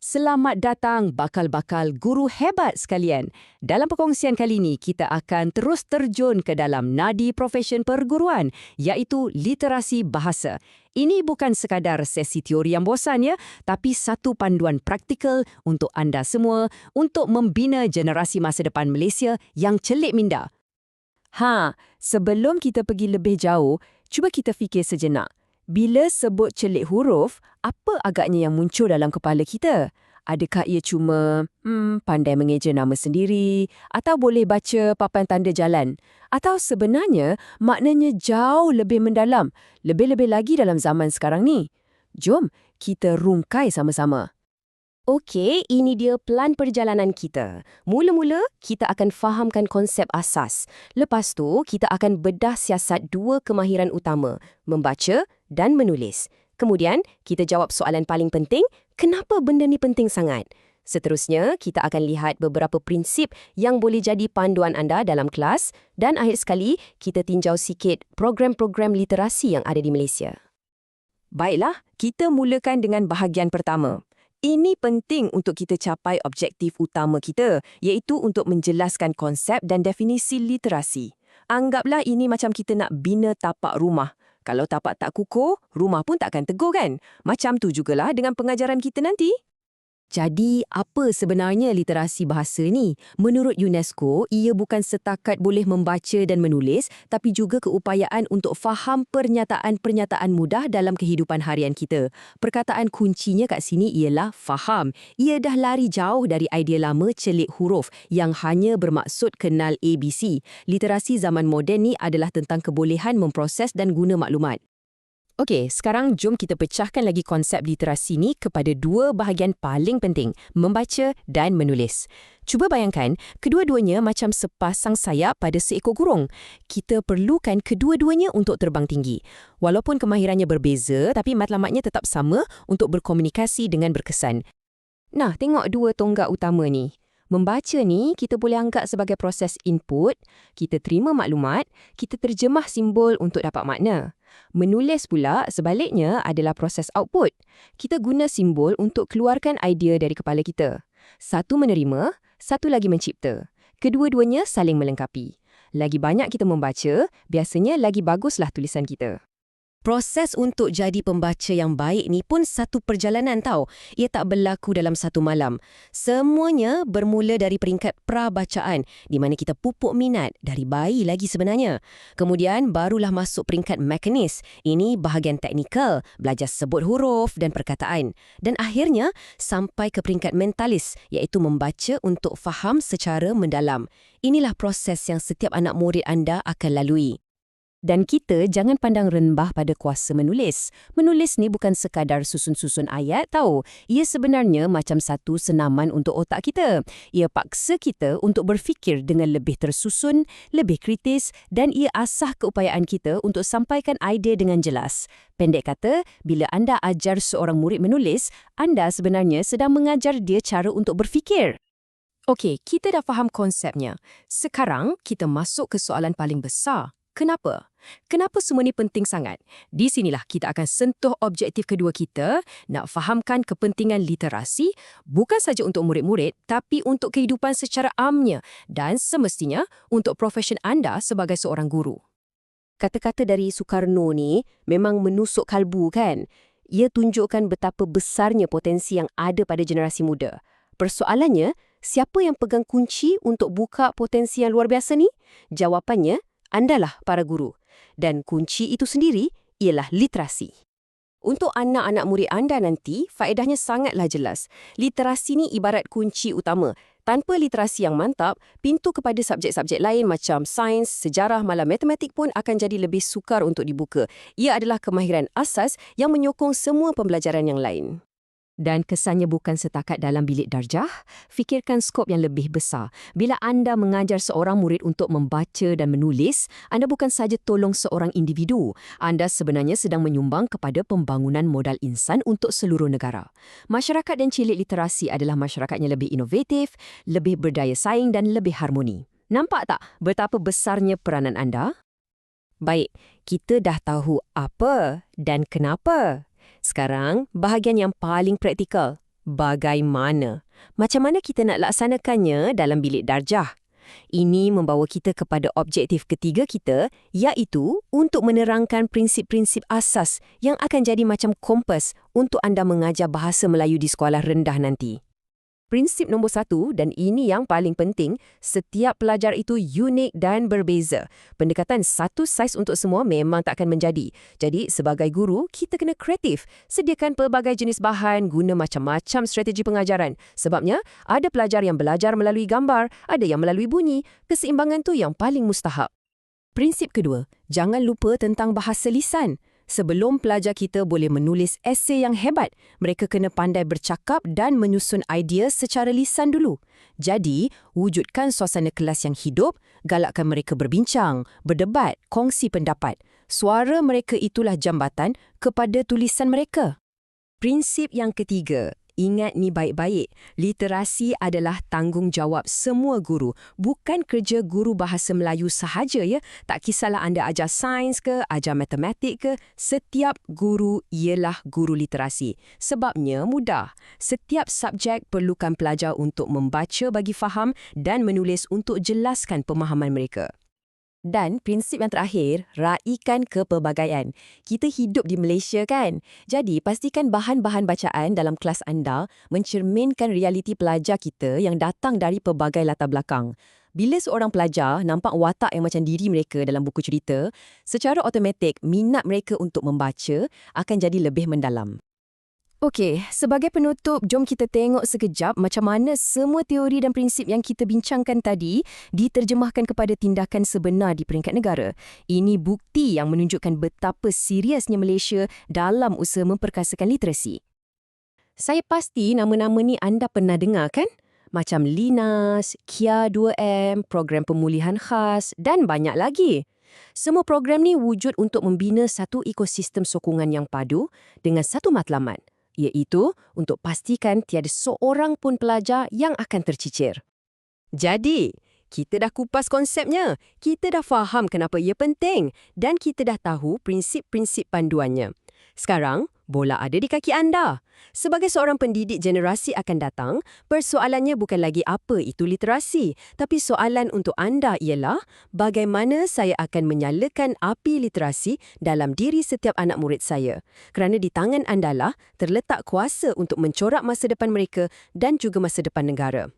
Selamat datang bakal-bakal guru hebat sekalian. Dalam perkongsian kali ini, kita akan terus terjun ke dalam nadi profesion perguruan, iaitu literasi bahasa. Ini bukan sekadar sesi teori yang bosan ya, tapi satu panduan praktikal untuk anda semua untuk membina generasi masa depan Malaysia yang celik minda. Sebelum kita pergi lebih jauh, cuba kita fikir sejenak. Bila sebut celik huruf, apa agaknya yang muncul dalam kepala kita? Adakah ia cuma pandai mengeja nama sendiri atau boleh baca papan tanda jalan? Atau sebenarnya maknanya jauh lebih mendalam, lebih-lebih lagi dalam zaman sekarang ni? Jom kita rungkai sama-sama. Okey, ini dia pelan perjalanan kita. Mula-mula, kita akan fahamkan konsep asas. Lepas tu, kita akan bedah siasat dua kemahiran utama, membaca dan menulis. Kemudian, kita jawab soalan paling penting, kenapa benda ni penting sangat? Seterusnya, kita akan lihat beberapa prinsip yang boleh jadi panduan anda dalam kelas dan akhir sekali, kita tinjau sikit program-program literasi yang ada di Malaysia. Baiklah, kita mulakan dengan bahagian pertama. Ini penting untuk kita capai objektif utama kita, iaitu untuk menjelaskan konsep dan definisi literasi. Anggaplah ini macam kita nak bina tapak rumah. Kalau tapak tak kukuh, rumah pun takkan teguh kan? Macam tu jugalah dengan pengajaran kita nanti. Jadi, apa sebenarnya literasi bahasa ni? Menurut UNESCO, ia bukan setakat boleh membaca dan menulis, tapi juga keupayaan untuk faham pernyataan-pernyataan mudah dalam kehidupan harian kita. Perkataan kuncinya kat sini ialah faham. Ia dah lari jauh dari idea lama celik huruf yang hanya bermaksud kenal ABC. Literasi zaman moden ni adalah tentang kebolehan memproses dan guna maklumat. Okey, sekarang jom kita pecahkan lagi konsep literasi ni kepada dua bahagian paling penting, membaca dan menulis. Cuba bayangkan, kedua-duanya macam sepasang sayap pada seekor burung. Kita perlukan kedua-duanya untuk terbang tinggi. Walaupun kemahirannya berbeza, tapi matlamatnya tetap sama untuk berkomunikasi dengan berkesan. Nah, tengok dua tonggak utama ni. Membaca ni, kita boleh anggap sebagai proses input, kita terima maklumat, kita terjemah simbol untuk dapat makna. Menulis pula, sebaliknya adalah proses output. Kita guna simbol untuk keluarkan idea dari kepala kita. Satu menerima, satu lagi mencipta. Kedua-duanya saling melengkapi. Lagi banyak kita membaca, biasanya lagi baguslah tulisan kita. Proses untuk jadi pembaca yang baik ni pun satu perjalanan tau. Ia tak berlaku dalam satu malam. Semuanya bermula dari peringkat pra-bacaan, di mana kita pupuk minat dari bayi lagi sebenarnya. Kemudian barulah masuk peringkat mekanis. Ini bahagian teknikal, belajar sebut huruf dan perkataan. Dan akhirnya sampai ke peringkat mentalis, iaitu membaca untuk faham secara mendalam. Inilah proses yang setiap anak murid anda akan lalui. Dan kita jangan pandang rendah pada kuasa menulis. Menulis ni bukan sekadar susun-susun ayat tau. Ia sebenarnya macam satu senaman untuk otak kita. Ia paksa kita untuk berfikir dengan lebih tersusun, lebih kritis dan ia asah keupayaan kita untuk sampaikan idea dengan jelas. Pendek kata, bila anda ajar seorang murid menulis, anda sebenarnya sedang mengajar dia cara untuk berfikir. Okey, kita dah faham konsepnya. Sekarang kita masuk ke soalan paling besar. Kenapa? Kenapa semua ni penting sangat? Di sinilah kita akan sentuh objektif kedua kita, nak fahamkan kepentingan literasi bukan saja untuk murid-murid tapi untuk kehidupan secara amnya dan semestinya untuk profesion anda sebagai seorang guru. Kata-kata dari Soekarno ni memang menusuk kalbu kan? Ia tunjukkan betapa besarnya potensi yang ada pada generasi muda. Persoalannya, siapa yang pegang kunci untuk buka potensi yang luar biasa ni? Jawapannya, andalah para guru. Dan kunci itu sendiri ialah literasi. Untuk anak-anak murid anda nanti, faedahnya sangatlah jelas. Literasi ni ibarat kunci utama. Tanpa literasi yang mantap, pintu kepada subjek-subjek lain macam sains, sejarah, malah matematik pun akan jadi lebih sukar untuk dibuka. Ia adalah kemahiran asas yang menyokong semua pembelajaran yang lain. Dan kesannya bukan setakat dalam bilik darjah, fikirkan skop yang lebih besar. Bila anda mengajar seorang murid untuk membaca dan menulis, anda bukan saja tolong seorang individu. Anda sebenarnya sedang menyumbang kepada pembangunan modal insan untuk seluruh negara. Masyarakat dan cilik literasi adalah masyarakat yang lebih inovatif, lebih berdaya saing dan lebih harmoni. Nampak tak betapa besarnya peranan anda? Baik, kita dah tahu apa dan kenapa. Sekarang, bahagian yang paling praktikal, bagaimana. Macam mana kita nak laksanakannya dalam bilik darjah? Ini membawa kita kepada objektif ketiga kita, iaitu untuk menerangkan prinsip-prinsip asas yang akan jadi macam kompas untuk anda mengajar bahasa Melayu di sekolah rendah nanti. Prinsip nombor 1, dan ini yang paling penting, setiap pelajar itu unik dan berbeza. Pendekatan satu saiz untuk semua memang tak akan menjadi. Jadi, sebagai guru, kita kena kreatif. Sediakan pelbagai jenis bahan, guna macam-macam strategi pengajaran. Sebabnya, ada pelajar yang belajar melalui gambar, ada yang melalui bunyi. Keseimbangan tu yang paling mustahak. Prinsip kedua, jangan lupa tentang bahasa lisan. Sebelum pelajar kita boleh menulis esei yang hebat, mereka kena pandai bercakap dan menyusun idea secara lisan dulu. Jadi, wujudkan suasana kelas yang hidup, galakkan mereka berbincang, berdebat, kongsi pendapat. Suara mereka itulah jambatan kepada tulisan mereka. Prinsip yang ketiga, ingat ni baik-baik, literasi adalah tanggungjawab semua guru, bukan kerja guru bahasa Melayu sahaja ya. Tak kisahlah anda ajar sains ke, ajar matematik ke, setiap guru ialah guru literasi. Sebabnya mudah. Setiap subjek perlukan pelajar untuk membaca bagi faham dan menulis untuk jelaskan pemahaman mereka. Dan prinsip yang terakhir, raikan kepelbagaian. Kita hidup di Malaysia kan? Jadi, pastikan bahan-bahan bacaan dalam kelas anda mencerminkan realiti pelajar kita yang datang dari pelbagai latar belakang. Bila seorang pelajar nampak watak yang macam diri mereka dalam buku cerita, secara automatik minat mereka untuk membaca akan jadi lebih mendalam. Okey, sebagai penutup, jom kita tengok sekejap macam mana semua teori dan prinsip yang kita bincangkan tadi diterjemahkan kepada tindakan sebenar di peringkat negara. Ini bukti yang menunjukkan betapa seriusnya Malaysia dalam usaha memperkasakan literasi. Saya pasti nama-nama ni anda pernah dengar kan? Macam Linas, KIA 2M, program pemulihan khas dan banyak lagi. Semua program ni wujud untuk membina satu ekosistem sokongan yang padu dengan satu matlamat, iaitu untuk pastikan tiada seorang pun pelajar yang akan tercicir. Jadi, kita dah kupas konsepnya, kita dah faham kenapa ia penting dan kita dah tahu prinsip-prinsip panduannya. Sekarang, bola ada di kaki anda. Sebagai seorang pendidik generasi akan datang, persoalannya bukan lagi apa itu literasi, tapi soalan untuk anda ialah bagaimana saya akan menyalakan api literasi dalam diri setiap anak murid saya. Kerana di tangan anda lah terletak kuasa untuk mencorak masa depan mereka dan juga masa depan negara.